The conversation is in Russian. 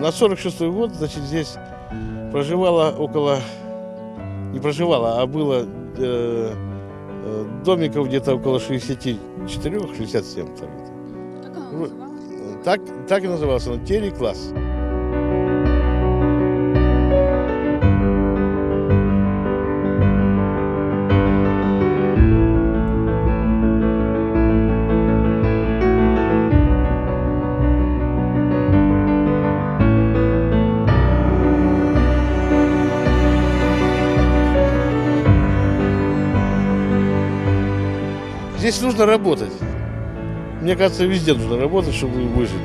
На 46-й год, значит, здесь проживало около, не проживало, а было домиков где-то около 64-67. Как оно Ну, называлось? Так и назывался он, Терри-класс. Здесь нужно работать. Мне кажется, везде нужно работать, чтобы выжить.